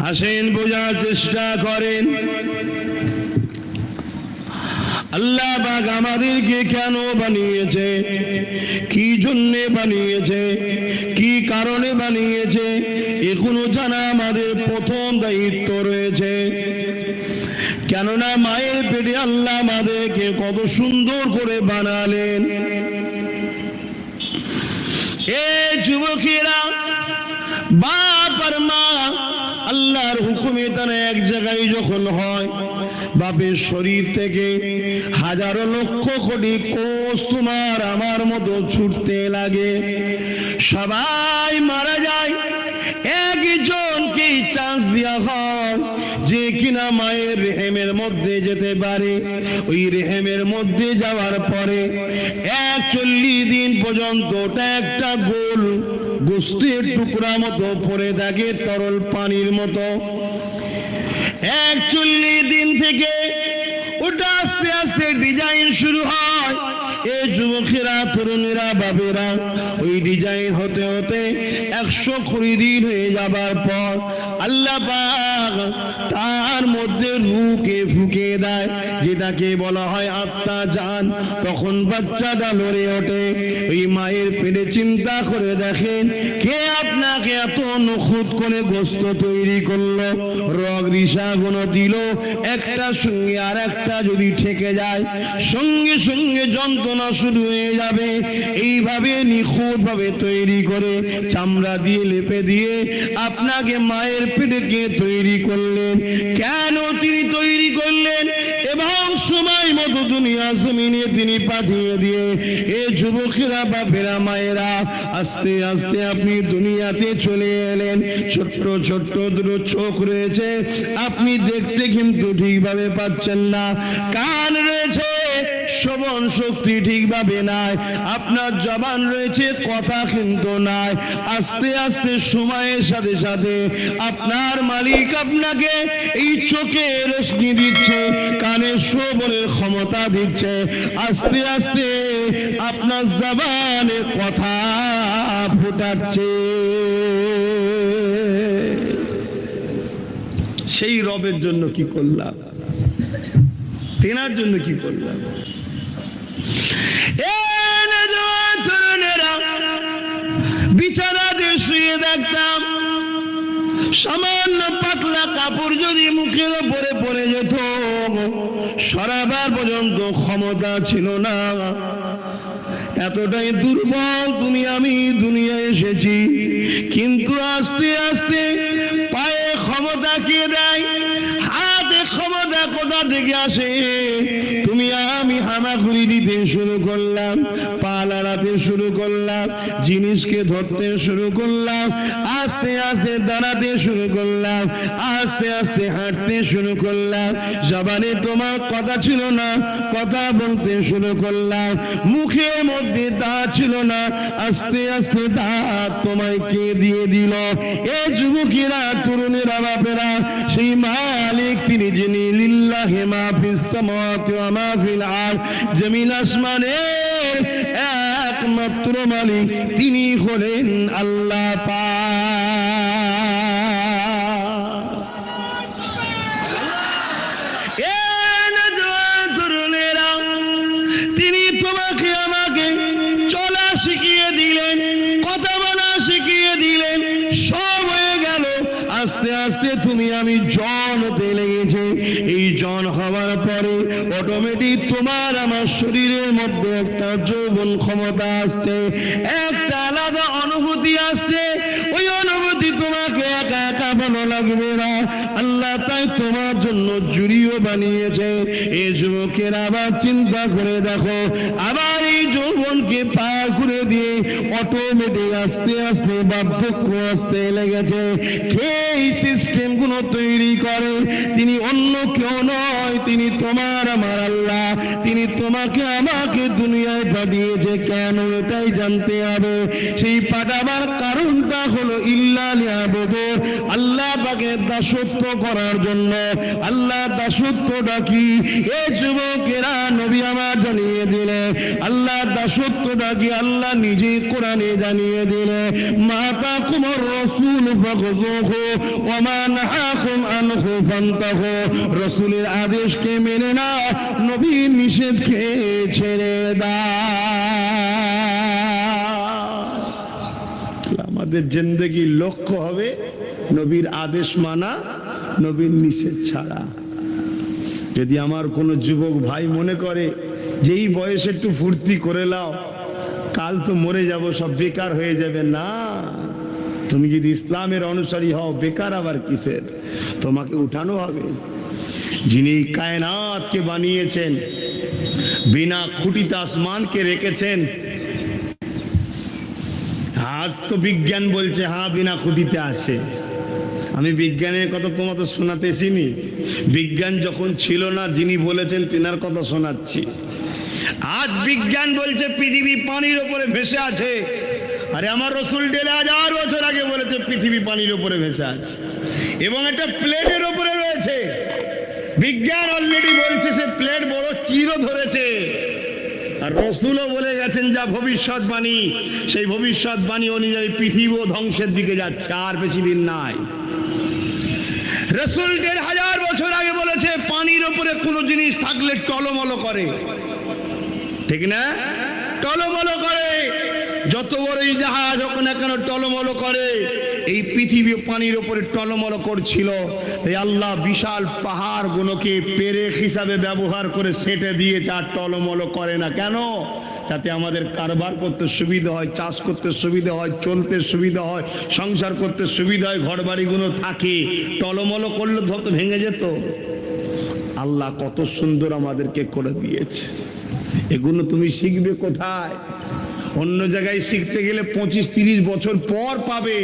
আসেন বোঝার চেষ্টা করেন আল্লাহ পাক আমাদেরকে কেন বানিয়েছে, কি জন্যে বানিয়েছে, কি কারণে বানিয়েছে, এগুলো জানা আমাদের প্রথম দায়িত্ব রয়েছে। কেননা মায়ের পেটে আল্লাহ আমাদেরকে কত সুন্দর করে বানালেন। এ যুবকেরা, বাপ আর মা আল্লাহর হুকুমে তারা এক জায়গায় যখন হয়, বাপের শরীর থেকে হাজারো লক্ষ কোটি কোষ তোমার আমার মতো ছুটতে লাগে, সবাই মারা যায়। একজনকে চান্স দেওয়া হয় যে কিনা মায়ের রেহেমের মধ্যে যেতে পারে। ওই রেহেমের মধ্যে যাওয়ার পরে 41 দিন পর্যন্ত একটা গোল গোস্তের টুকরা মতো পড়ে থাকে, তরল পানির মতো। 41 দিন থেকে ওটা আস্তে আস্তে ডিজাইন শুরু হয়। এই যুবকেরা, তরুণীরা, বাবেরা, ওই ডিজাইন হতে হতে 120 দিন হয়ে যাবার পর আল্লাহ পাক তার মধ্যে রূহকে ফুঁকে দেয়, যেটাকে বলা হয় আত্মা, জান। তখন বাচ্চাটা লড়ে ওঠে। ওই মায়ের পেটে চিন্তা করে দেখেন, কে আপনাকে এত নখুঁত করে গোস্ত তৈরি করলো, রগ রিসাগুলো দিল, একটা সঙ্গে আর একটা যদি ঠেকে যায় সঙ্গে সঙ্গে যন্ত্রণা শুরু হয়ে যাবে। এইভাবে নিখুঁত ভাবে তৈরি করে চামড়া দিয়ে লেপে দিয়ে আপনাকে মায়ের পেটে কে তৈরি করলেন, কেন তিনি তৈরি করলেন এবং সময় মতো দুনিয়া জমিনে তিনি পাঠিয়ে দিয়ে এ যুবকেরা, বাপেরা, মায়েরা, আস্তে আস্তে আপনি দুনিয়াতে চলে এলেন। ছোট্ট ছোট্ট দুটো চোখ রয়েছে, আপনি দেখতে কিন্তু ঠিকভাবে পাচ্ছেন না। কান রয়েছে, শ্রবণ শক্তি ঠিকভাবে নাই। আপনার জবান রয়েছে, কথা কিন্তু নাই। আস্তে আস্তে সময়ের সাথে সাথে আপনার মালিক আপনাকে এই চোখে রশ্মি দিচ্ছে, কানে শ্রবণের ক্ষমতা দিচ্ছে। আস্তে আস্তে আপনার জবানে কথা ফুটাচ্ছে। সেই রবের জন্য কি করলাম, তেনার জন্য কি করলাম? বিছানাতে শুয়ে দেখতাম, সামান্য পাতলা কাপড় যদি মুখের ওপরে পড়ে যেত, সরাবার পর্যন্ত ক্ষমতা ছিল না। এতটাই দুর্বল তুমি আমি দুনিয়ায় এসেছি। কিন্তু আস্তে আস্তে পায়ে ক্ষমতা কে দেয়, হাতে ক্ষমতা কোথা থেকে আসে? তুমি আমি হামাগুড়ি দিতে শুরু করলাম, পা নাড়াতে শুরু করলাম, জিনিসকে ধরতে শুরু করলাম, আস্তে আস্তে দাঁড়াতে শুরু করলাম, আস্তে আস্তে হাঁটতে শুরু করলাম। জবানে তোমার কথা ছিল না, কথা বলতে শুরু করলাম। মুখের মধ্যে দাঁত ছিল না, আস্তে আস্তে দাঁত তোমায় কে দিয়ে দিল? এ যুবকেরা, তরুণেরা, বাপেরা, সেই মালিক তিনি যিনি লিল্লাহি মা ফিস সামাওয়াতি ওয়া মা ফিল আরদ, জমিন আসমানের একমাত্র মালিক তিনি হলেন আল্লাহ পাক। এ তরুণেরা, তিনি তোমাকে আমাকে চলা শিখিয়ে দিলেন, কথা বলা শিখিয়ে দিলেন, সব হয়ে গেল। আস্তে আস্তে তুমি আমি জন হতে লেগেছে। এই জন হওয়ার পরে অটোমেটিক তোমার আমার শরীরের মধ্যে একটা যৌবন ক্ষমতা আসছে, একটা আলাদা অনুভূতি আসছে। ওই অনুভূতি তোমাকে একা একা ভালো লাগবে না, আল্লাহ তাই তোমার জন্য জুড়িও বানিয়েছে। এই যুবকের আবার চিন্তা করে দেখো, আবার এই যৌবনকে পার করে দিয়ে অটোমেটিক আস্তে আস্তে বার্ধক্য আসতে লেগেছে। কে এই সিস্টেম গুলো তৈরি করে? তিনি অন্য কেউ নয়, তিনি তোমার আমার আল্লাহ, তিনি তোমাকে আমাকে দুনিয়ায় পাঠিয়েছে কেন এটাই জানতে হবে। সেই পাঠাবার কারণটা হলো ইল্লা লিয়াবুদু, আল্লাহ পাকের দাসত্ব করার জন্য। আল্লাহ দাসত্বটা কি? এ যুবকেরা নবী আমার জানিয়ে দিলে আল্লাহ দাসত্বটা কি আল্লাহ নিজে কোরআনে জানিয়ে দিলে, মা তাকুমুর রাসূল ফাখুযুহু ওয়া মা নাহাকুম আনহু ফান্তাহু। রাসূলের আদেশকে মেনে নাও, নবীর নিষেধকে ছেড়ে দাও। আমাদের জিন্দেগির লক্ষ্য হবে নবীর আদেশ মানা, নবীর নিষেধ ছাড়া। যদি আমার কোনো যুবক ভাই মনে করে যে এই বয়সে একটু ফুর্তি করে নাও, কাল তো মরে যাব, সব বেকার হয়ে যাবে, না। তুমি যদি ইসলামের অনুসারী হও, বেকার আবার কিসের? তোমাকে উঠানো হবে। যিনি কায়নাতকে বানিয়েছেন, বিনা খুঁটিতে আসমানকে রেখেছেন। আজ তো বিজ্ঞান বলছে হ্যাঁ বিনা খুঁটিতে আসে। আমি বিজ্ঞানের কথা তোমাকে শোনাতেছিনি, বিজ্ঞান যখন ছিল না যিনি বলেছেন তিনার কথা শোনাচ্ছি। আজ বিজ্ঞান বলছে পৃথিবী পানির উপরে ভেসে আছে। আরে আমার রসুল ১,৫০০ বছর আগে বলেছে পৃথিবী পানির উপরে ভেসে আছে এবং একটা প্লেটের উপরে রয়েছে। বিজ্ঞান অলরেডি বলছে সে প্লেট বড় চিরও ধরেছে। আর রসুলও বলে গেছেন যা ভবিষ্যৎবাণী, সেই ভবিষ্যৎবাণী অনুযায়ী পৃথিবীও ধ্বংসের দিকে যাচ্ছে, আর বেশি দিন নাই। রসুল ১,৫০০ বছর আগে বলেছে পানির উপরে কোনো জিনিস থাকলে টলমল করে, ঠিক না? টলমল করে। যত বড়ই জাহাজ হোক না কেন টলমল করে। এই পৃথিবী পানির উপরে টলমল করছিল। এই আল্লাহ বিশাল পাহাড়গুলোকে পেরেক হিসাবে ব্যবহার করে সেটে দিয়েছে, আর টলমল করে না। কেন? যাতে আমাদের কারবার করতে সুবিধা হয়, চাষ করতে সুবিধা হয়, চলতে সুবিধা হয়, সংসার করতে সুবিধা হয়, ঘর বাড়িগুলো থাকে। টলমল করলে তো ভেঙে যেত। আল্লাহ কত সুন্দর আমাদেরকে করে দিয়েছে। এগুলো তুমি শিখবে কোথায়? অন্য জায়গায় শিখতে গেলে ২৫-৩০ বছর পর পাবে।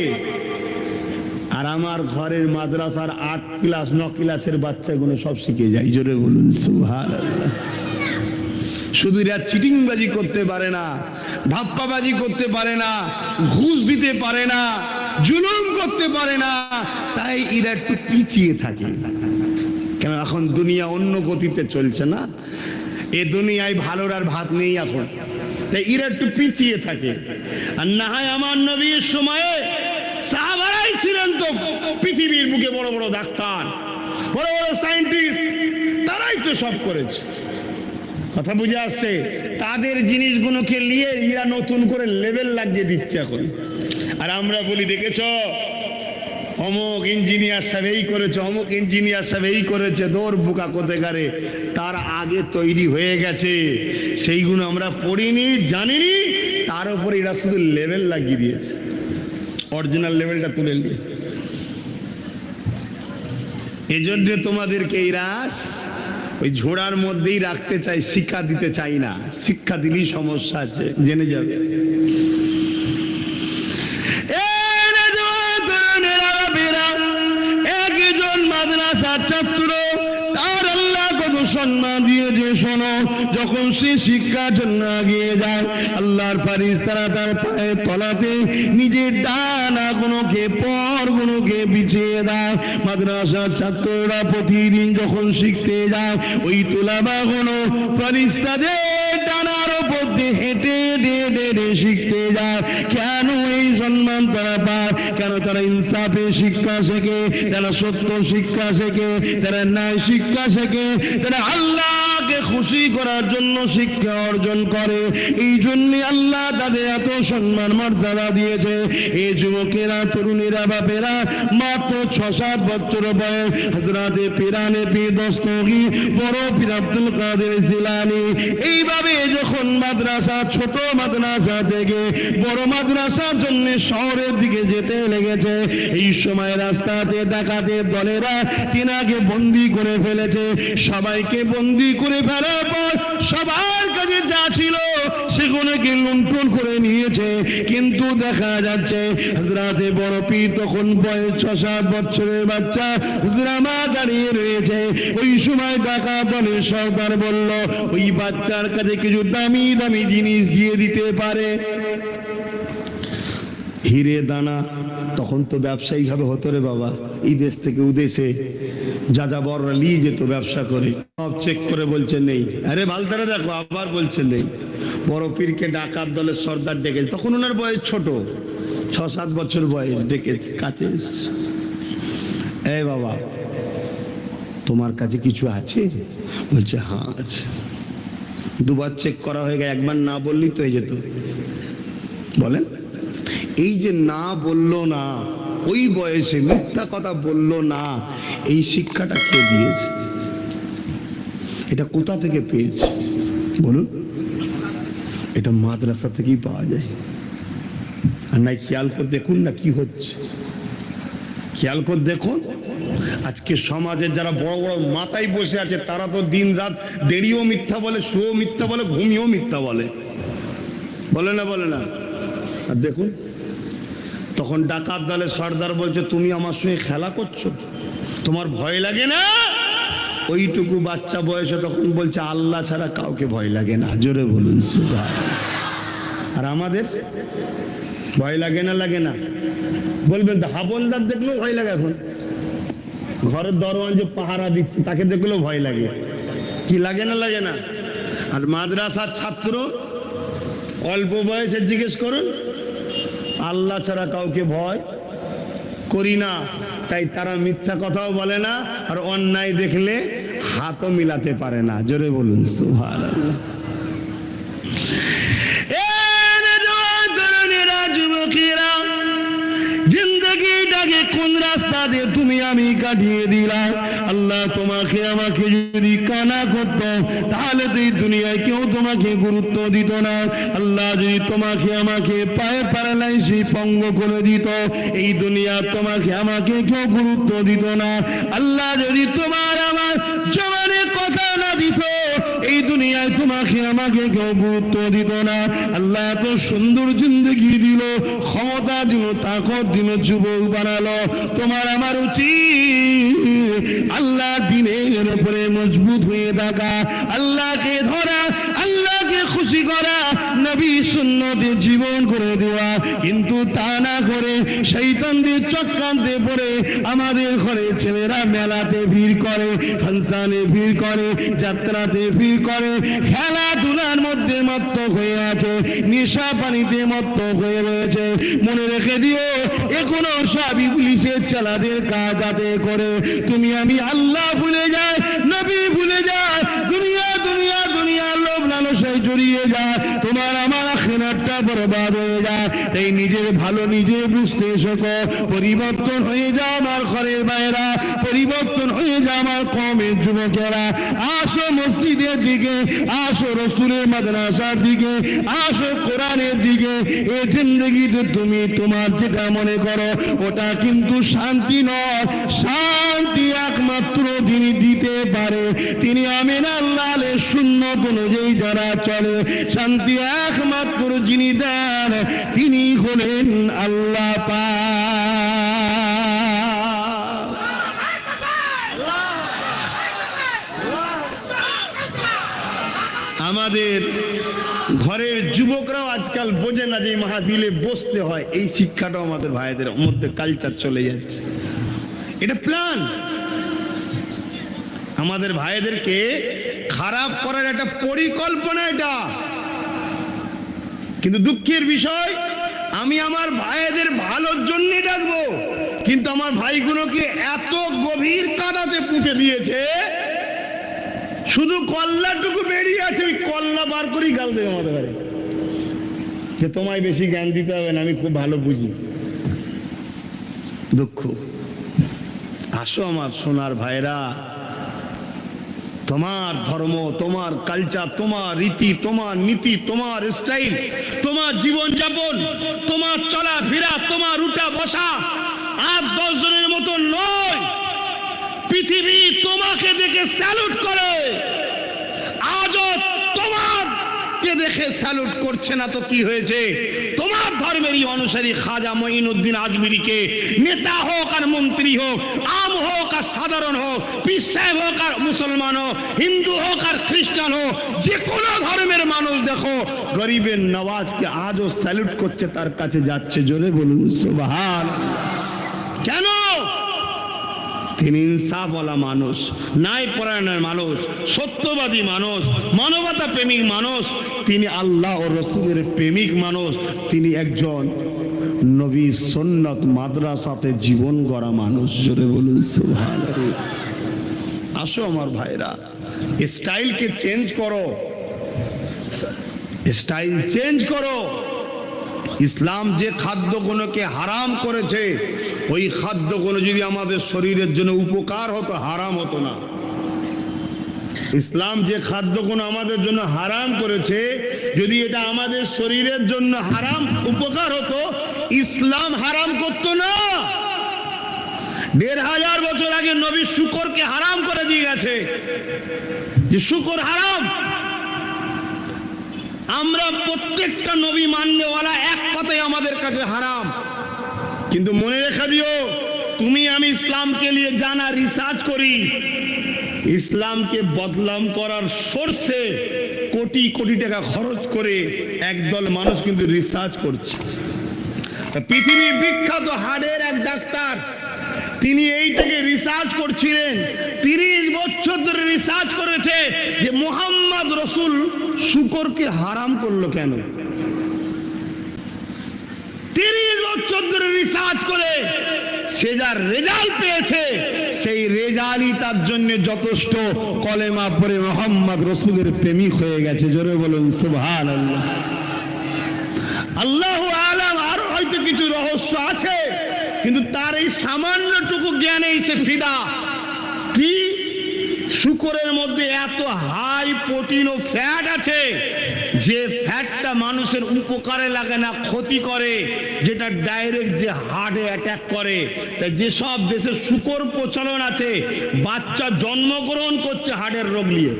আর আমার ঘরের মাদ্রাসার ৮ ক্লাস ৯ ক্লাসের বাচ্চাগুলো সব শিখে যায়। জোরে বলুন সুবহানাল্লাহ। শুধু এরা চিটিংবাজি করতে পারে না, ধাপ্পাবাজি করতে পারে না, ঘুষ দিতে পারে না, জুলুম করতে পারে না, তাই এরা একটু পিছিয়ে থাকে। কেন? এখন দুনিয়া অন্য গতিতে চলছে না। এ দুনিয়ায় ভালোর আর ভাত নেই এখন, তাই এরা একটু পিছিয়ে থাকে। আর না হয় আমার নবীর সময়ে সাহাবারাই ছিলেন তো পৃথিবীর বুকে বড় বড় ডাক্তার, বড় বড় সায়েন্টিস্ট, তারাই তো সব করেছে। কথা বুঝে আসছে? তাদের জিনিসগুলোকে নিয়ে এরা নতুন করে লেভেল লাগিয়ে দিচ্ছে এখন। আর আমরা বলি দেখেছ অমুক ইঞ্জিনিয়ার সাহেব এই করেছে, অমুক ইঞ্জিনিয়ার সাহেব এই করেছে। দৌড় বুকা করতে গারে, তার আগে তৈরি হয়ে গেছে, সেইগুলো আমরা পড়িনি, জানিনি, তার উপরে এরা শুধু লেভেল লাগিয়ে দিয়েছে, অরিজিনাল লেভেলটা তুলে নিয়ে। এজন্য তোমাদেরকে এরা ওই ঝোড়ার মধ্যেই রাখতে চাই, শিক্ষা দিতে চাই না। শিক্ষা দিলেই সমস্যা আছে, জেনে যাবে। একজন মাদ্রাসার ছাত্র, তার আল্লাহ কত সম্মান দিয়েছে শোনো। যখন সে শিক্ষার জন্য এগিয়ে যায়, আল্লাহর ফারিস্তারা তার পায়ের তলাতে নিজের ডানা গুলোকে পর গুলোকে বিছিয়ে দেয়। মাদ্রাসার ছাত্ররা প্রতিদিন যখন শিখতে যায়, ওই তোলাবা গুলো ফারিস্তাদের ডানার উপর দিয়ে হেঁটে হেঁটে শিখতে যায়। কেন এই সম্মান তারা পায়? কেন? তারা ইনসাফের শিক্ষা শেখে, তারা সত্য শিক্ষা শেখে, তারা ন্যায় শিক্ষা শেখে, তারা আল্লাহকে খুশি করার জন্য শিক্ষা অর্জন করে। এই জন্য আল্লাহ তাদের এত সম্মান মর্যাদা দিয়েছে। এই যুবকেরা, তরুণীরা, বাপেরা, মাত্র ৬-৭ বছর বয়স হযরতে পীরানে পীর দস্তগীর বড় পীর আব্দুল কাদের জিলানী এইভাবে যখন মাদ্রাসা, ছোট মাদ্রাসা থেকে বড় মাদ্রাসার জন্য শহরের দিকে যেতে লেগেছে, এই সময় রাস্তাতে ডাকাতের দলেরা তিনাকে বন্দী করে ফেলেছে। সবাইকে বন্দী করে ফেলার পর সবার কাছে যা ছিল সেগুলোকে লুণ্ঠন করে নিয়েছে। কিন্তু দেখা যাচ্ছে হযরতে বড় পীর তখন বয়স 6-7 বছরের বাচ্চা, হুজুর আমার দাঁড়িয়ে রয়েছে। ওই সময় ডাকাত দলের সর্দার বলল, ওই বাচ্চার কাছে কিছু দামি দামি জিনিস দিয়ে দিতে পারে। হিরে দানা তখন তো ব্যবসায়িক ভাবে হতো রে বাবা, এই দেশ থেকে উদেশে যা যা বড়রা নিয়ে যেত ব্যবসা করে, সব চেক করে বলছে নেই। আরে বালতারা দেখো, আবার বলছে নেই। বড় পীরকে ডাকাত দলের সর্দার ডেকেছে, তখন ওনার বয়স ছোট, 6-7 বছর বয়স। ডেকেছে কাছে, এই বাবা তোমার কাছে কিছু আছে? বলছে হ্যাঁ আছে। দুবার চেক করা হয়ে গেছে, একবার না বললেই তো হয়ে যেত। বলেন, এই যে না বললো না, ওই বয়সে মিথ্যা কথা বললো না, এই শিক্ষাটা কে দিয়েছে? এটা কোথা থেকে পেয়েছে বলুন? এটা মাদ্রাসা থেকেই পাওয়া যায়। আর নাই খেয়াল করে দেখুন না কি হচ্ছে, খেয়াল করে দেখুন। আজকে সমাজের যারা বড় বড় মাথায় বসে আছে তারা তো দিন রাত দেরিও মিথ্যা বলে, শুয়েও মিথ্যা বলে, ঘুমিয়েও মিথ্যা বলে, বলে না বলে না? আর দেখুন, তখন ডাকাত দলের সর্দার বলছে, তুমি আমার সঙ্গে খেলা করছো, তোমার ভয় লাগে না? ওইটুকু বাচ্চা বয়সে তখন বলছে, আল্লাহ ছাড়া কাউকে ভয় লাগে না। জোরে বলুন সুবহানাল্লাহ। আর আমাদের ভয় লাগে না? লাগে না? বলবেন তো হাবলদার দেখলেও ভয় লাগে। এখন ঘরের দরওয়ান যে পাহারা দিচ্ছে তাকে দেখলেও ভয় লাগে। কি লাগে না? লাগে না? আর মাদ্রাসার ছাত্র অল্প বয়সে জিজ্ঞেস করুন, আল্লাহ ছাড়া কাউকে ভয় করি না, তাই তারা মিথ্যা কথাও বলে না, আর অন্যায় দেখলে হাতও মিলাতে পারে না। জোরে বলুন সুবহানাল্লাহ। জিন্দগিটাকে কোন রাস্তা দিয়ে তুমি আমি কাটিয়ে দিলাম। আল্লাহ তোমাকে আমাকে যদি কানা করত তাহলে তো এই দুনিয়ায় কেউ তোমাকে গুরুত্ব দিত না। আল্লাহ যদি তোমাকে আমাকে পায়ে প্যারালাইসিস পঙ্গ করে দিত, এই দুনিয়া তোমাকে আমাকে কেউ গুরুত্ব দিত না। আল্লাহ যদি তোমার আমার জবানে কথা না দিত, এই দুনিয়ায় তোমাকে আমাকে কেউ গুরুত্ব দিত না। আল্লাহ এত সুন্দর জিন্দগি দিল, ক্ষমতা দিল, তাকত দিল, যুবক বানালো। তোমার আমার উচিত আল্লাহ দিনের উপরে মজবুত হয়ে থাকা, আল্লাহকে ধরা, আল্লাহকে খুশি করা, নবী সুন্নতে জীবন করে দেওয়া। কিন্তু তা না করে শয়তানদের চক্রান্তে পড়ে আমাদের ঘরে ছেলেরা মেলাতে ভিড় করে, ফাংশনে ভিড় করে, যাত্রাতে ভিড় করে, খেলাধুলার মধ্যে মত্ত হয়ে আছে, নেশা পানিতে মত্ত হয়ে রয়েছে। মনে রেখে দিও, এখনো সব ইবলিসের চালাদের কাজ যাতে করে তুমি আমি আল্লাহ ভুলে যায়, নবী ভুলে যায়, দুনিয়া দুনিয়া দুনিয়া লোভ লালসায় জড়িয়ে যায়, তোমার আমার আখিরাতটা বরবাদ হয়ে যায়। তাই নিজের ভালো নিজে বুঝতে শেখো। পরিবর্তন হয়ে যাও আমার ঘরের বাইরা, পরিবর্তন হয়ে যাও আমার কওমের যুবকেরা। আসো মসজিদের দিকে, আসো রাসূলের মাদ্রাসার দিকে, আসো কোরআনের দিকে। এই জিন্দেগিতে তুমি তোমার যেটা মনে করো ওটা কিন্তু শান্তি নয়। শান্তি একমাত্র যিনি দিতে পারে তিনি আমিন আল্লাহর সুন্নাত অনুযায়ী যারা চলে, শান্তি একমাত্র যিনি দেন তিনি হলেন আল্লাহ পাক। আমাদের ঘরের যুবকরাও আজকাল বোঝে না যে মাহফিলে বসতে হয়। এই শিক্ষাটাও আমাদের ভাইদের মধ্যে কালচার চলে যাচ্ছে। এটা প্ল্যান, আমাদের ভাইদেরকে খারাপ করার একটা পরিকল্পনা এটা। কিন্তু দুঃখের বিষয়, আমি আমার ভাইদের ভালোর জন্য ডাকবো, কিন্তু আমার ভাইগুলোকে এত গভীর কাদাতে পুঁতে দিয়েছে, শুধু কল্লাটুকু বেরিয়ে আছে, ওই কল্লা বার করেই গাল দেবে আমাদের ঘরে যে তোমায় বেশি জ্ঞান দিতে হবে না, আমি খুব ভালো বুঝি। দুঃখ। আসো আমার সোনার ভাইরা, তোমার ধর্ম, তোমার কালচার, তোমার রীতি, তোমার নীতি, তোমার স্টাইল, তোমার জীবন যাপন, তোমার চলাফেরা, তোমার উঠা বসা 8-10 জনের মতো নয়। পৃথিবী তোমাকে দেখে স্যালুট করে। দেখে স্যালুট করছে না তো কি হয়েছে? তোমার ধর্মেরই অনুসারী খাজা মঈনুদ্দিন আজমিরিকে নেতা হোক আর মন্ত্রী হোক, আম হোক আর সাধারণ হোক, পীর সাহেব হোক আর মুসলমান হোক, হিন্দু হোক আর খ্রিস্টান হোক, যে কোনো ধর্মের মানুষ দেখো গরিবের নওয়াজকে আজও স্যালুট করছে, তার কাছে যাচ্ছে। জোরে বলুন সুবহানাল্লাহ। কেন? তিনি ইনসাফওয়ালা মানুষ, ন্যায় পরায়ণের মানুষ, সত্যবাদী মানুষ, মানবতা প্রেমিক মানুষ, তিনি আল্লাহ ও রসুলের প্রেমিক মানুষ, তিনি একজন নবী সুন্নাত মাদ্রাসাতে জীবন গড়া মানুষ। জোরে বলুন সুবহানাল্লাহ। আসো আমার ভাইরা, স্টাইলকে চেঞ্জ করো, স্টাইল চেঞ্জ করো। ইসলাম যে খাদ্যগুলোকে হারাম করেছে, ওই খাদ্যগুলো যদি আমাদের শরীরের জন্য উপকার হতো, হারাম হতো না। ইসলাম যে খাদ্যগুলো আমাদের জন্য হারাম করেছে, যদি এটা আমাদের শরীরের জন্য হারাম উপকার হতো, ইসলাম হারাম করতো না। ১৫০০ বছর আগে নবী শুকরকে হারাম করে দিয়ে গেছে, যে শুকর হারাম। আমরা প্রত্যেকটা নবী মাননেওয়ালা এক কথাই আমাদের কাছে হারাম। কিন্তু মনে রেখে দিও, তুমি আমি ইসলামকে নিয়ে জানা রিসার্চ করি, ইসলামকে বদনাম করার সোর্সে কোটি কোটি টাকা খরচ করে একদল মানুষ কিন্তু রিসার্চ করছে। পৃথিবীর বিখ্যাত হার্টের এক ডাক্তার, তিনি এই থেকে রিসার্চ করছিলেন, ৩০ বছর ধরে রিসার্চ করেছে যে মুহাম্মদ রসুল শুকরকে হারাম করলো কেন। ৩০ বছর ধরে রিসার্চ করে সে যা রেজাল্ট পেয়েছে, সেই রেজাল্টই তার জন্য যথেষ্ট। কলেমা পড়ে মুহাম্মদ রসুলের প্রেমিক হয়ে গেছে। জোরে বলুন সুবহানাল্লাহ। আল্লাহু আলাম, আর হয়তো কিছু রহস্য আছে, কিন্তু তার এই সামান্যটুকু জ্ঞানে সে ফিদা। কি? শুকরের মধ্যে এত হাই প্রোটিন ও ফ্যাট আছে, যে ফ্যাটটা মানুষের উপকারে লাগে না, ক্ষতি করে, যেটা ডাইরেক্ট যে হার্টে অ্যাটাক করে। তাই যেসব দেশে শুকর প্রচলন আছে, বাচ্চা জন্মগ্রহণ করছে হার্টের রোগ নিয়ে।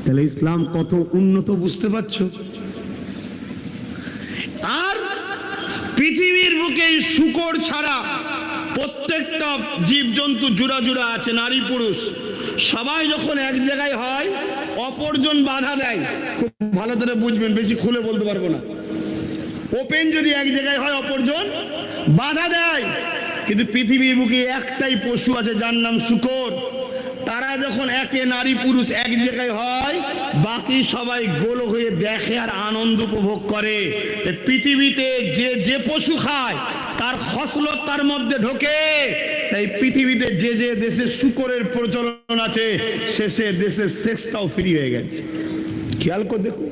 তাহলে ইসলাম কত উন্নত, বুঝতে পারছো? আর পৃথিবীর বুকে শুকর ছাড়া প্রত্যেকটা জীবজন্তু জোড়া জোড়া আছে, নারী পুরুষ সবাই যখন এক জায়গায় হয়, অপরজন বাধা দেয়। খুব ভালো করে বুঝবেন, বেশি খুলে বলতে পারবো না। ওপেন যদি এক জায়গায় হয়, অপরজন বাধা দেয়। কিন্তু পৃথিবীর বুকে একটাই পশু আছে, যার নাম শুকর। তারা যখন একে নারী পুরুষ এক জায়গায় হয়, বাকি সবাই গোল হয়ে দেখে আর আনন্দ উপভোগ করে। পৃথিবীতে যে যে পশু খায়, তার খসলত তার মধ্যে ঢোকে। তাই পৃথিবীতে যে যে দেশে শুকরের প্রচলন আছে, শেষে দেশের সেক্সটাও ফ্রি হয়ে গেছে। খেয়াল করে দেখো।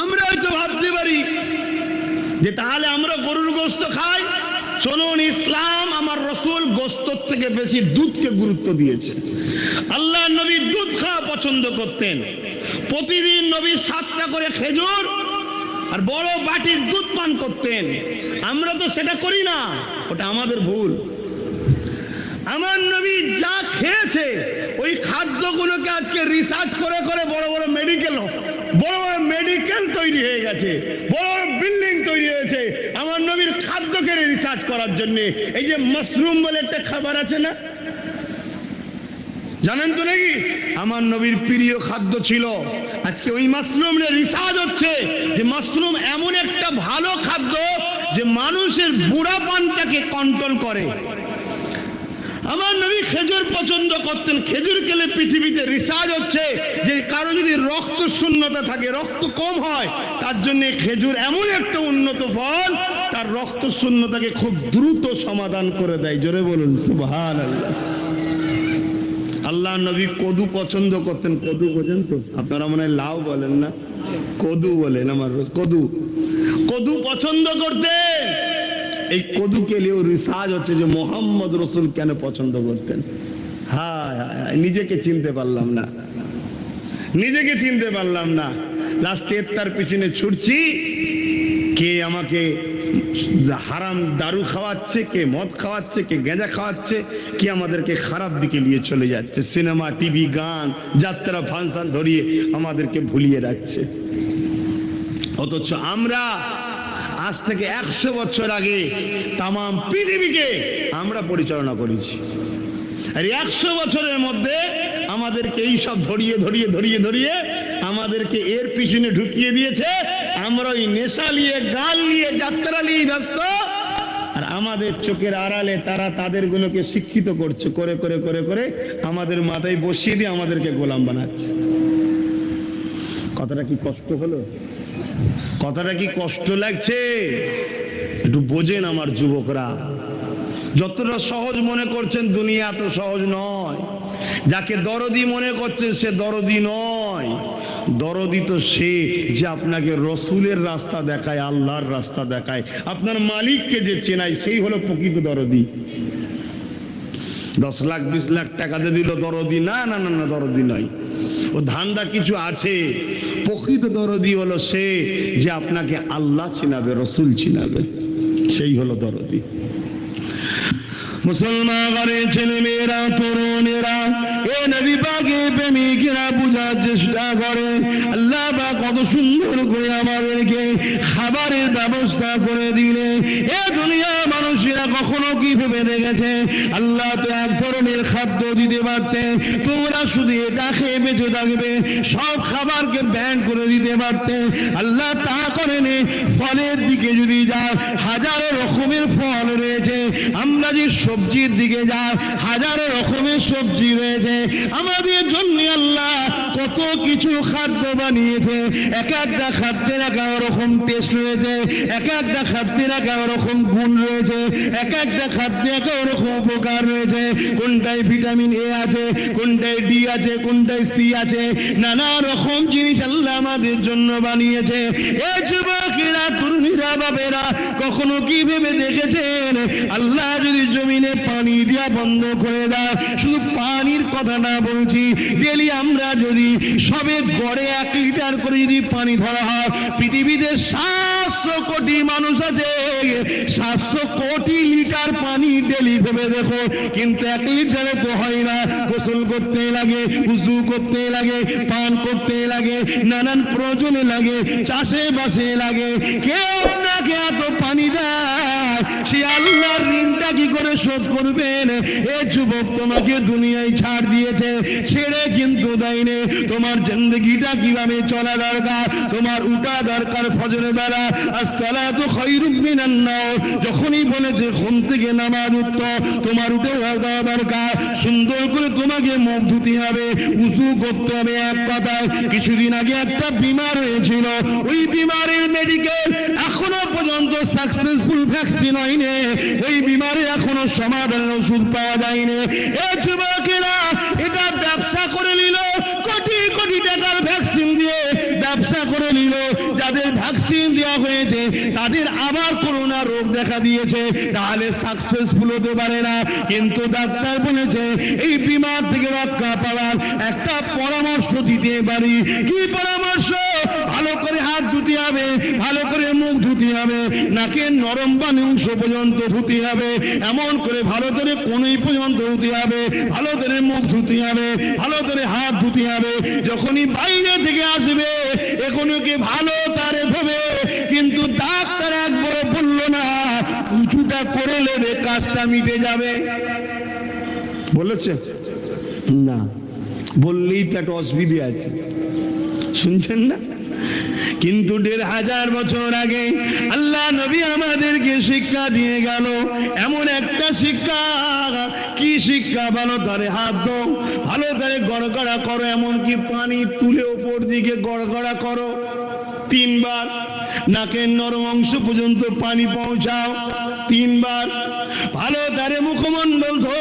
আমরা হয়তো ভাবতে পারি যে তাহলে আমরা গরুর গোশত খাই। শুনুন, ইসলাম আমার রসুল গোশতের থেকে বেশি দুধকে গুরুত্ব দিয়েছে। আল্লাহ নবী দুধ খাওয়া পছন্দ করতেন। প্রতিদিন নবী 7টা করে খেজুর আর বড় বাটির দুধ পান করতেন। আমরা তো সেটা করি না, ওটা আমাদের ভুল। আমার নবী যা খেয়েছে, ওই খাদ্যগুলোকে আজকে রিসার্চ করে করে বড় বড় মেডিকেল তৈরি হয়ে গেছে, বড় বড় বিল্ডিং তৈরি হয়েছে আমার নবীর খাদ্যকে রিসার্চ করার জন্য। এই যে মাশরুম বলে একটা খাবার আছে না, জানেন তো নাকি? আমার নবীর প্রিয় খাদ্য ছিল। আজকে ওই মাশরুম নিয়ে রিসার্চ হচ্ছে যে মাশরুম এমন একটা ভালো খাদ্য যে মানুষের বুড়াপানটাকে কন্ট্রোল করে। আমার নবী খেজুর পছন্দ করতেন। খেজুর খেলে পৃথিবীতে রিসার্চ হচ্ছে যে কারো যদি রক্ত শূন্যতা থাকে, রক্ত কম হয়, তার জন্য খেজুর এমন একটা উন্নত ফল, তার রক্ত শূন্যতাকে খুব দ্রুত সমাধান করে দেয়। জোরে বলুন সুবহানাল্লাহ। আল্লাহ নবী কদু পছন্দ করতেন। কদু বোঝেন তো আপনারা? মনে হয় লাউ বলেন না, কদু বলেন। আমার কদু পছন্দ করতেন। এই কদুকে নিয়েও রিসার্চ হচ্ছে যে মোহাম্মদ রসুল কেন পছন্দ করতেন। হায় হায়, নিজেকে চিনতে পারলাম না, লাস্টে তার পিছনে ছুটছি, কে আমাকে হারাম দারু খাওয়াচ্ছে, কে মদ খাওয়াচ্ছে, কে গেঁজা খাওয়াচ্ছে, কে আমাদেরকে খারাপ দিকে নিয়ে চলে যাচ্ছে। সিনেমা, টিভি, গান, যাত্রা, ফাংশন ধরিয়ে আমাদেরকে ভুলিয়ে রাখছে। অথচ আমরা আজ থেকে 100 বছর আগে তাম পৃথিবীকে আমরা পরিচালনা করেছি। আর 100 বছরের মধ্যে আমাদেরকে এই সব ধরিয়ে ধরিয়ে ধরিয়ে ধরিয়ে আমাদেরকে এর পিছনে ঢুকিয়ে দিয়েছে। আমরা ওই নেশা নিয়ে, গাল নিয়ে, যাত্রা নিয়ে ব্যস্ত। আর আমাদের চোখের আড়ালে তারা তাদের গুলোকে শিক্ষিত করছে, করে করে করে করে আমাদের মাথায় বসিয়ে দিয়ে আমাদেরকে গোলাম বানাচ্ছে। কথাটা কি কষ্ট হলো? কথাটা কি কষ্ট লাগছে? একটু বোঝেন আমার যুবকরা। যতটা সহজ মনে করছেন দুনিয়া এত সহজ নয়। যাকে দরদি মনে করছেন সে দরদি নয়। দরদি তো সে যে আপনাকে রসুলের রাস্তা দেখায়, আল্লাহর রাস্তা দেখায়, আপনার মালিককে যে চেনায়, সেই হলো প্রকৃত দরদি। 10 লাখ 20 লাখ টাকা দিয়ে দিল দরদি না, না না না, দরদি নয়। ও ধান্দা কিছু আছে। প্রকৃত দরদি হলো সে যে আপনাকে আল্লাহ চিনাবে, রসুল চিনাবে, সেই হলো দরদি। মুসলমান ঘরের ছেলে মেয়েরা, তরুণেরা, এ নবী পাকের প্রেমিকেরা বুঝার চেষ্টা করে। আল্লাহ পাক কত সুন্দর করে আমাদেরকে খাবারের ব্যবস্থা করে দিলে। এ দুনিয়া মানুষেরা কখনো কি ভেবে দেখেছে আল্লাহ তো এক ধরনের খাদ্য দিতে পারতেন, তোমরা শুধু এটা খেয়ে বেঁচে থাকবে, সব খাবারকে ব্যান করে দিতে পারতেন। আল্লাহ তা করেনি। ফলের দিকে যদি যায়, হাজারো রকমের ফল রয়েছে। আমরা যে সবজির দিকে যায়, হাজারো রকমের সবজি রয়েছে। আমাদের জন্য আল্লাহ কত কিছু খাদ্য বানিয়েছে। এক একটা খাদ্যের এক রকম টেস্ট রয়েছে, এক একটা খাদ্যের এক রকম গুণ রয়েছে, এক একটা খাদ্যে এক রকম উপকার রয়েছে। কোনটায় ভিটামিন এ আছে, কোনটায় ডি আছে, কোনটায় সি আছে, নানা রকম জিনিস আল্লাহ আমাদের জন্য বানিয়েছে। এই যুবকেরা, তরুণীরা, বাবেরা, কখনো কি ভেবে দেখেছেন আল্লাহ যদি জমিনে পানি দেওয়া বন্ধ করে দেয়? শুধু পানির কথা না বলছি, ডেলি আমরা যদি সবে গড়ে 1 লিটার করে যদি পানি ধরা হয়, পৃথিবীতে 700 কোটি মানুষ আছে, 700 কোটি লিটার পানি ডেলি ভেবে দেখো। কিন্তু 1 লিটারে তো হয় না। গোসল করতে লাগে, উযু করতে লাগে, পান করতে লাগে, নানান প্রয়োজনে লাগে, চাষে বাসে লাগে। কে আপনাকে এত পানি দেয়? সে আল্লাহর ঋণটা কি করে শোধ করবেন? এ যুবক, তোমাকে দুনিয়ায় ছাড় দিয়েছে, ছেড়ে কিন্তু দেয়নি। তোমার জিন্দেগিটা কিভাবে চলা দরকার, তোমার উঠা দরকার ফজরের বেলা, আসসালাতু খায়রুম মিনান নাওম। যখনই বলেছে ঘুম থেকে নামাজ উঠতে, তোমার উঠে যাওয়া দরকার। সুন্দর করে তোমাকে মুখ ধুতে হবে, উযু করতে হবে। এক কথায়, কিছুদিন আগে একটা বিমার হয়েছিল, ওই বিমারের মেডিকেল এখনো পর্যন্ত সাকসেসফুল ভ্যাকসিন হয়নি। ওই বিমারে এখনো সমাধানের ওষুধ পাওয়া যায়নি। এই যুবকেরা এটা ব্যবসা করে নিল, কোটি কোটি টাকার ভ্যাকসিন দিয়ে ব্যবসা করে নিল। যাদের ভ্যাকসিন দেওয়া হয়েছে তাদের আবার করোনা রোগ দেখা দিয়েছে, তাহলে সাকসেসফুল হতে পারে না। কিন্তু ডাক্তার বলেছে এই বিমার থেকে রক্ষা পাওয়ার একটা পরামর্শ দিতে পারি। কি পরামর্শ? ভালো করে হাত ধুতে হবে, ভালো করে মুখ ধুতে হবে, নাকের নরম বানি অংশ পর্যন্ত ধুতে হবে, এমন করে ভালো করে কোনই পর্যন্ত ধুতে হবে, ভালো করে মুখ ধুতে হবে, ভালো করে হাত ধুতে হবে। যখনই বাইরে থেকে আসবে এখনকে ভালো তারে ধোবে। কিন্তু ডাক্তার একবার বললো না, উঁচুটা করে নেবে, কাজটা মিটে যাবে। বলেছে না, বললেই তো একটা অসুবিধা আছে, শুনছেন না? কিন্তু 1500 বছর আগে আল্লাহ নবী আমাদেরকে শিক্ষা দিয়ে গেল, এমন একটা শিক্ষা। কি শিক্ষা? ভালো ধরে হাত দো, ভালো ধরে গড়গড়া করো, এমনকি পানি তুলে উপর দিকে গড়গড়া করো 3 বার। নাকের নরম অংশ পর্যন্ত পানি পৌঁছাও 3 বার। ভালো ধরে মুখমণ্ডল ধো,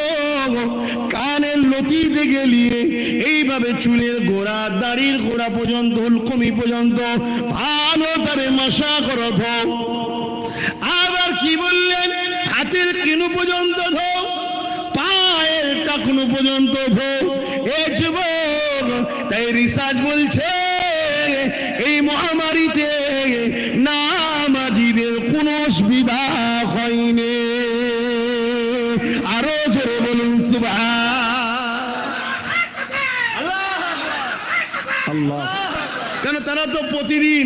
কানের লতি থেকে নিয়ে এইভাবে চুলের গোড়া, দাড়ির গোড়া পর্যন্ত, হুলকমি পর্যন্ত ভালো ধরে মশা করো ধো। আবার কি বললেন? হাতের কিনু পর্যন্ত ধো, পায়ের টাকনু পর্যন্ত ধো। এ যুবক, তাই রিসার্চ বলছে এই মহামারীতে নামাজীদের কোনো অসুবিধা আরো জোরে বলুন আল্লাহ। কেন তারা তো প্রতিদিন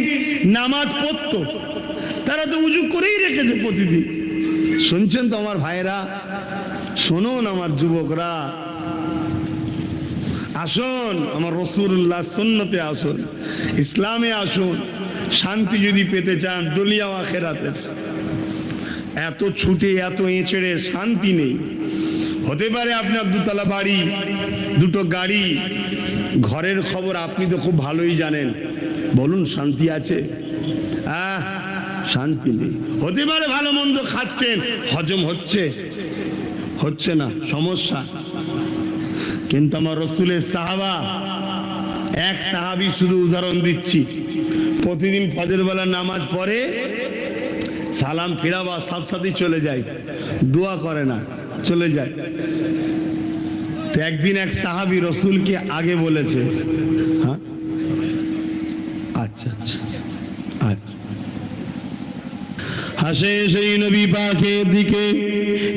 নামাজ পড়তো, তারা তো উজু করেই রেখেছে প্রতিদিন। শুনছেন তো আমার ভাইরা, শুনুন আমার যুবকরা, আসুন আমার রাসূলুল্লাহ সুন্নতে আসুন, ইসলামে আসুন। শান্তি যদি পেতে চান দুনিয়া ও আখিরাতের, এত ছুটে এত এঁচড়ে শান্তি নেই। হতে পারে আপনার দুতলা বাড়ি, দুটো গাড়ি, ঘরের খবর আপনি তো খুব ভালোই জানেন, বলুন শান্তি আছে? শান্তি নেই। হতে পারে ভালো মন্দ খাচ্ছেন, হজম হচ্ছে না, সমস্যা। কিন্তু আমার রাসূলের সাহাবা, এক সাহাবী শুধু উদাহরণ দিচ্ছি, প্রতিদিন ফজর বেলা নামাজ পড়ে, সালাম ফিরাবার সাথে সাথে চলে যায়, দোয়া করে না, চলে যায়। তো একদিন এক সাহাবী রাসূলকে আগে বলেছে, হ্যাঁ আচ্ছা আচ্ছা আচ্ছা, হাসে সেই নবী পাকের দিকে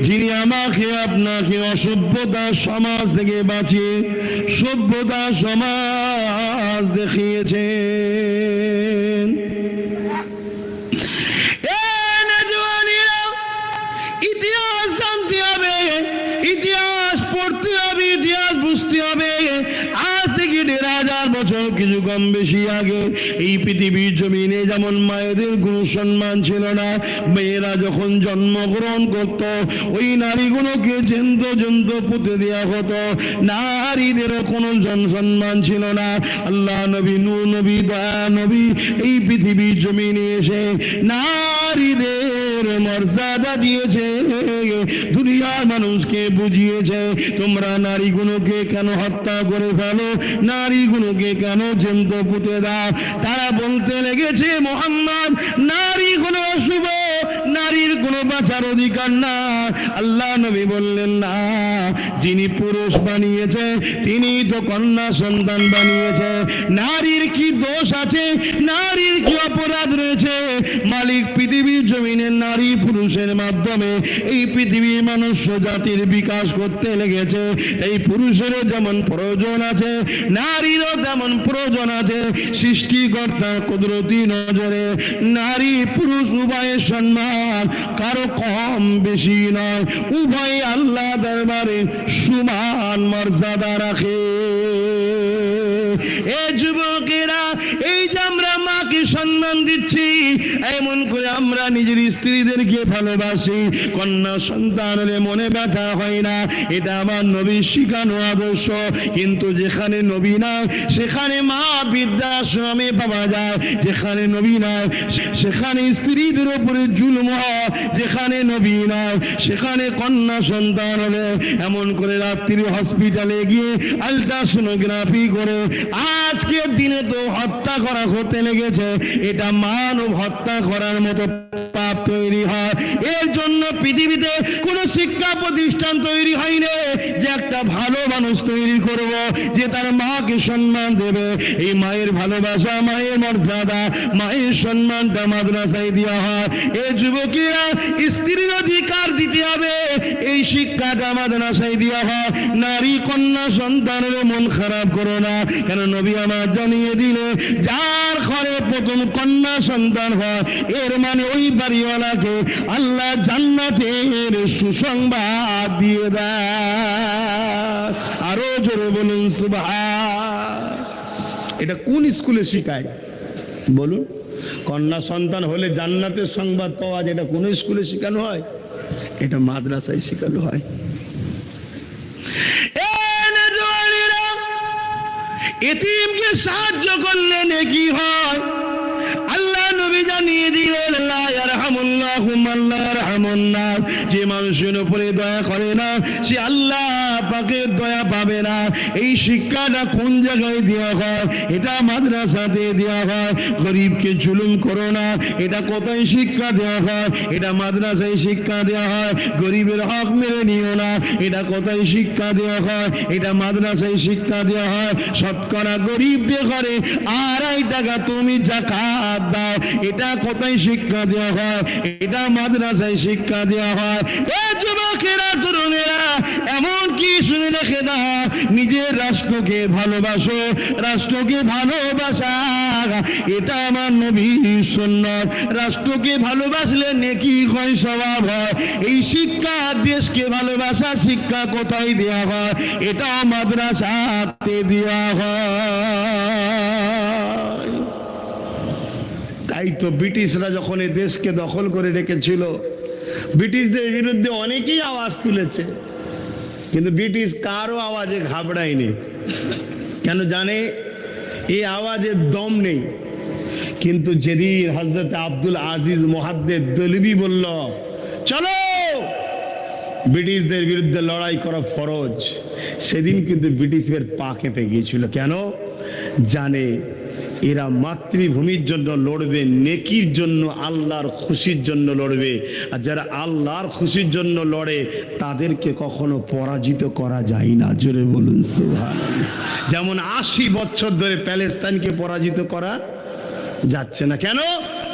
যিনি আমাকে আপনাকে অসভ্যতার সমাজ থেকে বাঁচিয়ে সভ্যতার সমাজ দেখিয়েছেন। ইতিহাস জানতে হবে, ইতিহাস পড়তে হবে, ইতিহাস বুঝতে হবে। আজ থেকে ১৫০০ বছর কিছু কম বেশি আগে এই পৃথিবীর জমিনে যেমন মায়েদের কোনো সম্মান ছিল না, মেয়েরা যখন জন্মগ্রহণ করত ওই নারীগুলোকে জন্ত পুঁতে দেওয়া হতো, নারীদেরও কোনো সম্মান ছিল না। আল্লাহ নবী, নূহ নবী, দয়া নবী এই পৃথিবীর জমিনে এসে নারীদের মর্যাদা দিয়েছে, দুনিয়ার মানুষকে বুঝিয়েছে তোমরা নারীগুলোকে কেন হত্যা করে ফেলো, নারীগুলোকে কেন জ্যান্ত পুঁতে দাও। তারা বলতে লেগেছে মুহাম্মদ নারী কোনো অশুভ, নারীর কোনো বাঁচার অধিকার না। আল্লাহ নবী বললেন না, যিনি পুরুষ বানিয়েছে তিনি তো কন্যা সন্তান বানিয়েছে, নারীর কি দোষ আছে, নারীর কি অপরাধ রয়েছে? মালিক পৃথিবীর জমিনে নারী পুরুষের মাধ্যমে এই পৃথিবীর মনুষ্য জাতির বিকাশ করতে লেগেছে। এই পুরুষেরও যেমন প্রয়োজন আছে, নারীরও তেমন প্রয়োজন আছে। সৃষ্টিকর্তার কুদরতি নজরে নারী পুরুষ উভয়ের সম্মান কারো কম বেশি নয়, উভয় আল্লাহ দরবারে সমান মর্যাদা রাখে। এ যুবকেরা, এই যে আমরা মাকে সম্মান দিচ্ছি, এমন করে আমরা নিজের স্ত্রীদেরকে ভালোবাসি, কন্যা সন্তান হলে মনে ব্যথা হয় না, এটা আমার নবীর শিখানো আদর্শ। কিন্তু যেখানে নবী নাই সেখানে মা বৃদ্ধাশ্রমে পাওয়া যায়, যেখানে নবী নাই সেখানে স্ত্রীদের উপরে জুলুম হয়, যেখানে নবী নাই সেখানে কন্যা সন্তান হলে এমন করে রাত্রি হসপিটালে গিয়ে আলট্রাসোনোগ্রাফি করে আজকের দিনে তো হত্যা করা হতে লেগেছে। এটা মানব হত্যা করার মতো পাপ তৈরি হয়। এর জন্য পৃথিবীতে কোনো শিক্ষা প্রতিষ্ঠান তৈরি হয়নি যে একটা ভালো মানুষ তৈরি করব যে তার মাকে সম্মান দেবে। এই মায়ের ভালোবাসা, মায়ের মর্যাদা, মায়ের সম্মানটা মাদ্রাসায় দেওয়া হয়। এই যুবকেরা, স্ত্রীর অধিকার দিতে হবে, এই শিক্ষাটা মাদ্রাসায় দেওয়া হয়। নারী কন্যা সন্তানের মন খারাপ করো না, কেন নবী আমার জানিয়ে দিলে যার ঘরে প্রথম কন্যা সন্তান হয় এর মানে ওই বাড়িওয়ালাকে আল্লাহ জান্নাতের সুসংবাদ দিয়ে দেয়। আরো জোরে বলুন সুবহান। এটা কোন স্কুলে শিখায় বলুন? কন্যা সন্তান হলে জান্নাতের সংবাদ পাওয়া যায়, এটা কোন স্কুলে শেখানো হয়? এটা মাদ্রাসায় শেখানো হয়। এতিমকে সাহায্য করলে নেকি হয়। আল্লাহ নবী জানিয়ে দিলেন লা ইয়ারহামুল্লাহু মান লা ইয়ারহামুন নাস, যে মানুষের উপরে দয়া করে না সে আল্লাহ পাকের দয়া পাবে না। এই শিক্ষাটা কোন জায়গায় দেওয়া হয়? এটা মাদ্রাসাতে দেওয়া হয়। গরিবকে জুলুম করো না, এটা কোথায় শিক্ষা দেওয়া হয়? এটা মাদ্রাসায় শিক্ষা দেওয়া হয়। গরিবের হক মেরে নিও না, এটা কোথায় শিক্ষা দেওয়া হয়? এটা মাদ্রাসায় শিক্ষা দেওয়া হয়। শতকরা গরিবদের ঘরে 2.5 টাকা তুমি যাকাত দাও, এটা এটা কোথায় শিক্ষা দেওয়া হয়? এটা মাদ্রাসায় শিক্ষা দেওয়া হয়। এ যুবকেরা, তরুণেরা, এমন কি শুনে রেখে দাও, নিজের রাষ্ট্রকে ভালোবাসো। রাষ্ট্রকে ভালোবাসা এটা আমার নবীর সুন্নাত। রাষ্ট্রকে ভালোবাসলে নেকি হয়, সওয়াব হয়। এই শিক্ষা, দেশকে ভালোবাসা শিক্ষা কোথায় দেওয়া হয়? এটা মাদ্রাসাতে দেওয়া হয়। তাই তো ব্রিটিশরা যখন এই দেশকে দখল করে রেখেছিল, ব্রিটিশদের বিরুদ্ধে অনেকেই আওয়াজ তুলেছে, কিন্তু ব্রিটিশ কারো আওয়াজে ঘাবড়ায়নি। কেন জানে? এই আওয়াজের দম নেই। কিন্তু যেদিন হযরত আব্দুল আজিজ মুহাদ্দিস দেলবি বলল, চলো ব্রিটিশদের বিরুদ্ধে লড়াই করা ফরজ, সেদিন কিন্তু ব্রিটিশদের পা কেঁপে গিয়েছিল। কেন? জানে এরা মাতৃভূমির জন্য লড়বে, নেকির জন্য, আল্লাহর খুশির জন্য লড়বে। আর যারা আল্লাহর খুশির জন্য লড়ে তাদেরকে কখনো পরাজিত করা যায় না। জোরে বলুন সুবহানাল্লাহ। যেমন 80 বছর ধরে প্যালেস্তাইনকে পরাজিত করা যাচ্ছে না। কেন?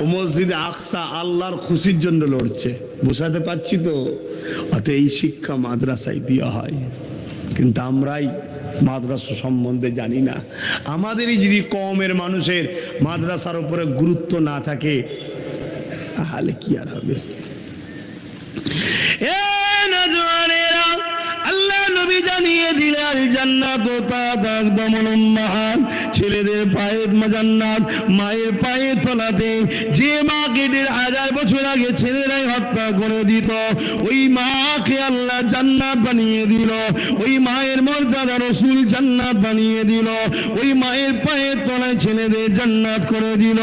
ও মসজিদে আকসা আল্লাহর খুশির জন্য লড়ছে। বোঝাতে পারছি তো? অত এই শিক্ষা মাদ্রাসায় দেওয়া হয়, কিন্তু আমরাই মাদ্রাসা সম্বন্ধে জানি না। আমাদেরই যদি কওমের মানুষের মাদ্রাসার উপরে গুরুত্ব না থাকে, তাহলে কি আর হবে? আল্লাহ নবী জানিয়ে দিলেন জান্নাত একদম মহান। ছেলেদের পায়ের জান্নাত, মায়ের পায়ের তলাতে। যে মাকে 1500 বছর আগে ছেলেরাই হত্যা করে দিত, ওই মাকে আল্লাহ জান্নাত বানিয়ে দিল। ওই মায়ের মর্যাদা রাসূল জান্নাত বানিয়ে দিল। ওই মায়ের পায়ের তলায় ছেলেদের জান্নাত করে দিল।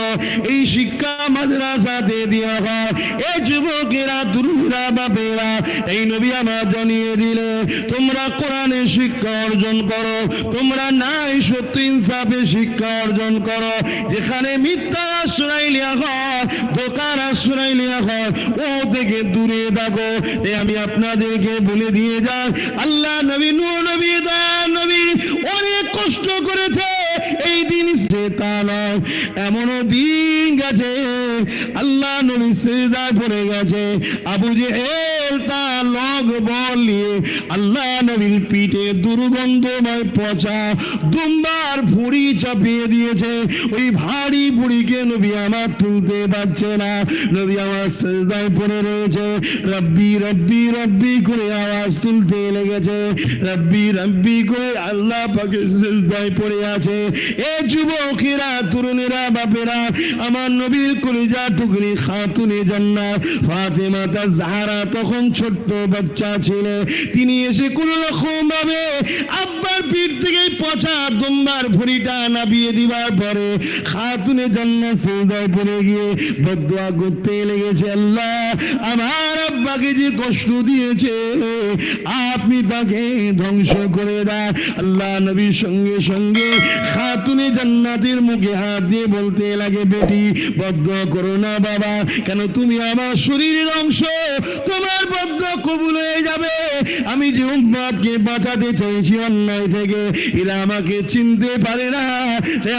এই শিক্ষা মাদ্রাসাতে দেওয়া হয়। এই যুবকেরা, তরুণরা, বাপেরা, এই নবী আমার জানিয়ে দিলে তোমরা কোরআনের শিক্ষা অর্জন করো, তোমরা নাই সত্য ইনসাফে শিক্ষা অর্জন করো। যেখানে মিথ্যা আশ্রয় নেওয়া হয়, ধোঁকার আশ্রয় নেওয়া হয়, ও থেকে দূরে থাকো। আমি আপনাদেরকে বলে দিয়ে যাই, আল্লাহ নবী, নূহ নবী, দয়া নবী অনেক কষ্ট করেছে এই দিন তা নয়। এমনও দিন গেছে আল্লাহ নবী সিজদায় পড়ে গেছে, আবু জেহেল তার লগ বল নিয়ে আল্লাহ নবীর পিঠে দুর্গন্ধময় পচা দুম্বার ভুঁড়ি চাপিয়ে দিয়েছে। ওই ভারী ভুঁড়িকে নবী আমার তুলতে পারছে না। নবী আমার সিজদায় পড়ে রয়েছে, রব্বি রব্বি রব্বি করে আওয়াজ তুলতে লেগেছে। রব্বি রব্বি করে আল্লাহ পাকের সিজদায় পড়ে আছে। এ যুবকেরা, তরুণেরা, বাপেরা, আমার নবীর কলিজা টুকরি খাতুনে জান্নাত ফাতেমা তাজহারা তখন ছোট্ট বাচ্চা ছিলেন। তিনি এসে কোনো রকম ভাবে আব্বার পিঠ থেকে পচা দুম্বার ভুঁড়িটা নাবিয়ে দিবার পরে খাতুনে জান্নাত সিজদায় পড়ে গিয়ে বদদুয়া করতে লেগেছে, আল্লাহ আমার আব্বাকে যে কষ্ট দিয়েছে আপনি তাকে ধ্বংস করে দেন। আল্লাহ নবীর সঙ্গে সঙ্গে খাতুনে জান্নাতের মুখে হাত দিয়ে বলতে লাগে, বেটি বদদুয়া করো না বাবা, কেন তুমি আমার শরীরের অংশ, তোমার বদদুয়া কবুল হয়ে যাবে। আমি যে উম্মতকে বাঁচাতে চাইছি অন্যায় থেকে, এরা আমাকে চিনতে পারে না,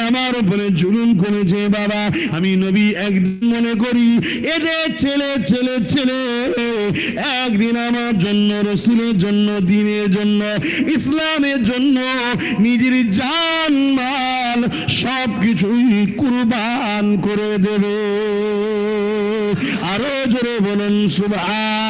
আমার উপরে জুলুম করেছে বাবা। আমি নবী একদিন মনে করি এদের ছেলে ছেলে ছেলে একদিন আমার জন্য, রসুলের জন্য, দ্বীনের জন্য, ইসলামের জন্য নিজের জান মাল সবকিছুই কুরবান করে দেবে। আরো জোরে বলুন সুবহান।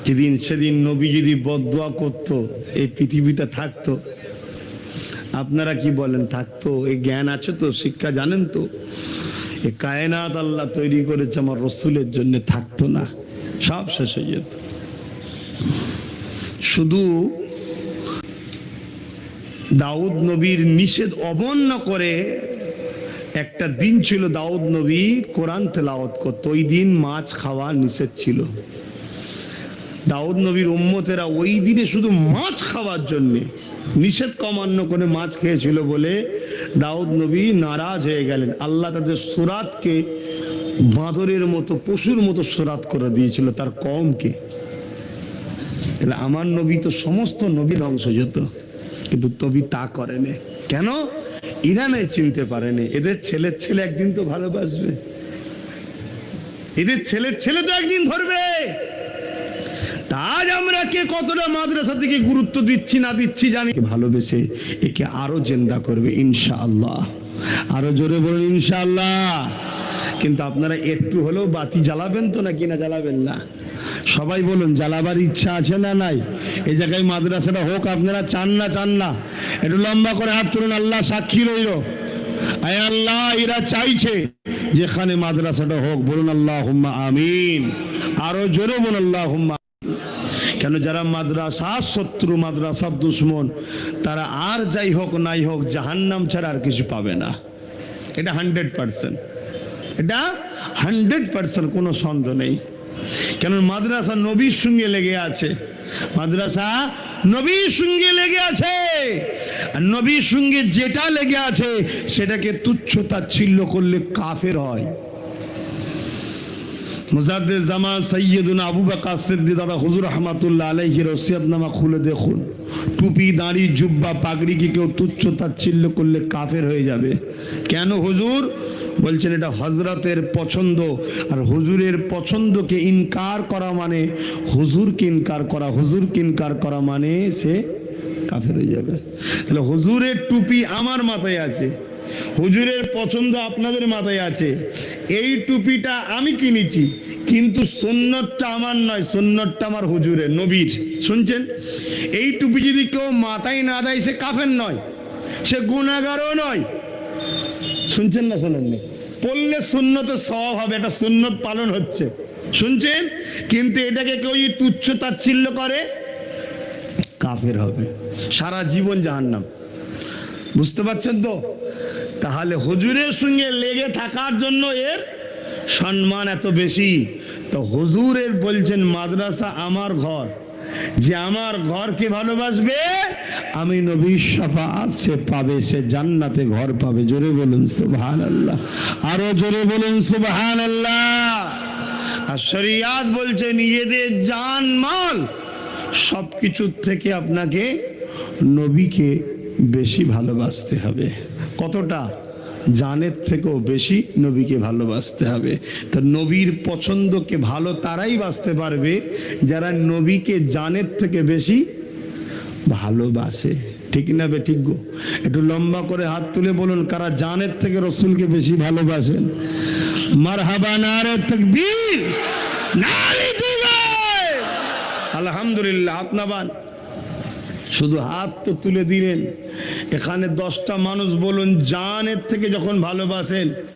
যেদিন সেদিন নবী যদি বদদুয়া করতো, এই পৃথিবীটা থাকতো? আপনারা কি বলেন, থাকতো? এই জ্ঞান আছে তো, শিক্ষা জানেন তো? এই কায়নাত আল্লাহ তৈরি করেছে আমার রসুলের জন্য, থাকতো না, সব শেষ হয়ে যেত। শুধু দাউদ নবীর নিষেধ অমান্য করে একটা দিন ছিল, দাউদ নবী কোরআন তেলাওয়াত করত, ওই দিন মাছ খাওয়া নিষেধ ছিল। দাউদ নবীর উম্মতেরা ওই দিনে শুধু মাছ খাওয়ার জন্য নিষেধ অমান্য করে মাছ খেয়েছিল বলে দাউদ নবী নারাজ হয়ে গেলেন। আল্লাহ তাদের সুরাতকে বাঁদরের মতো পশুর মতো সরাত করে দিয়েছিল তার কওমকে। তাহলে আমার নবী তো সমস্ত নবী ধ্বংস যেত, কিন্তু তবি তা করেনি কেন? ইরানে চিনতে পারেনি এদের ছেলের ছেলে একদিন তো ভালোবাসবে, এদের ছেলের ছেলে তো একদিন ধরবে। আজ আমরা কে কতটা মাদ্রাসা থেকে গুরুত্ব দিচ্ছি না দিচ্ছি জানি, ভালোবেসে একে আরো জিন্দা করবে ইনশাআল্লাহ। আরো জোরে বলুন ইনশাআল্লাহ। কিন্তু আপনারা একটু হলেও বাতি জ্বালাবেন তো, নাকি না জ্বালাবেন না? সবাই বলুন জ্বালাবার ইচ্ছা আছে না নাই? এই জায়গায় মাদ্রাসাটা হোক, আপনারা চান না? চান না? একটু লম্বা করে হাত তুলুন, আল্লাহ সাক্ষী রইল। আয় আল্লাহ, এরা চাইছে যেখানে মাদ্রাসাটা হোক, বলুন আল্লাহুম্মা আমিন। আরো জোরে বলুন আল্লাহুম্মা। কেন? যারা মাদ্রাসার শত্রু, মাদ্রাসার দুশ্মন, তারা আর যাই হোক নাই হোক জাহান্নাম ছাড়া আর কিছু পাবে না। এটা 100%, এটা 100%, কোনো সন্দেহ নেই। কেন? মাদ্রাসা নবীর সঙ্গে লেগে আছে, মাদ্রাসা নবীর সঙ্গে লেগে আছে। আর নবীর সঙ্গে যেটা লেগে আছে সেটাকে তুচ্ছ তাচ্ছিল্য করলে কাফের হয়। মুজাদ্দিদ জামান সৈয়দুনা আবু বকর সিদ্দিক দাদা হুজুর রহমাতুল্লাহ আলাইহির ওসিয়তনামা খুলে দেখুন, টুপি দাড়ি জুব্বা পাগড়িকে কেউ তুচ্ছ তাচ্ছিল্য করলে কাফের হয়ে যাবে। কেন? হুজুর বলছেন এটা হযরতের পছন্দ, আর হুজুরের পছন্দকে ইনকার করা মানে হুজুরকে ইনকার করা, হুজুরকে ইনকার করা মানে সে কাফের হয়ে যাবে। তাহলে হুজুরের টুপি আমার মাথায় আছে, হুজুরের পছন্দ আপনাদের মাথায় আছে, এই টুপিটা আমি কিনেছি, কিন্তু সুন্নতটা আমার নয়, সুন্নতটা আমার হুজুরের, নবীর। শুনছেন? এই টুপি যদি কেউ মাথায় না দেয় সে কাফের নয়, সে গুনাহগারও নয়। শুনছেন না? শোনেননি? পড়লে সুন্নতের সওয়াব হবে, এটা সুন্নত পালন হচ্ছে। শুনছেন? কিন্তু এটাকে কেউ তুচ্ছ তাচ্ছিল্য করে কাফের হবে, সারা জীবন জাহান্নাম। বুঝতে পারছেন তো? তাহলে হুজুরের সঙ্গে লেগে থাকার জন্য এর সম্মান এত বেশি। তো হুজুরের বলছেন মাদ্রাসা আমার ঘর, যে আমার ঘরকে ভালোবাসবে আমি নবীর শাফাআত সে পাবে, সে জান্নাতে ঘর পাবে। জোরে বলুন সুবহানাল্লাহ, আরো জোরে বলুন সুবহানাল্লাহ। আর শরিয়াত বলছে নিজেদের জান মাল সবকিছুর থেকে আপনাকে নবীকে বেশি ভালোবাসতে হবে। কতটা? জানের থেকেও বেশি নবীকে ভালোবাসতে হবে। তো নবীর পছন্দকে ভালো তারাই বাসতে পারবে যারা নবীকে জানের থেকে বেশি ভালোবাসে। ঠিক না বে ঠিক গো? একটু লম্বা করে হাত তুলে বলুন কারা জানের থেকে রসুলকে বেশি ভালোবাসেন। মারহাবা, নারে তাকবীর, নারে তাকবীর। আলহামদুলিল্লাহ। আপনাবান শুধু হাত তো তুলে দিলেন, এখানে 10টা মানুষ বলুন জানের থেকে যখন ভালোবাসেন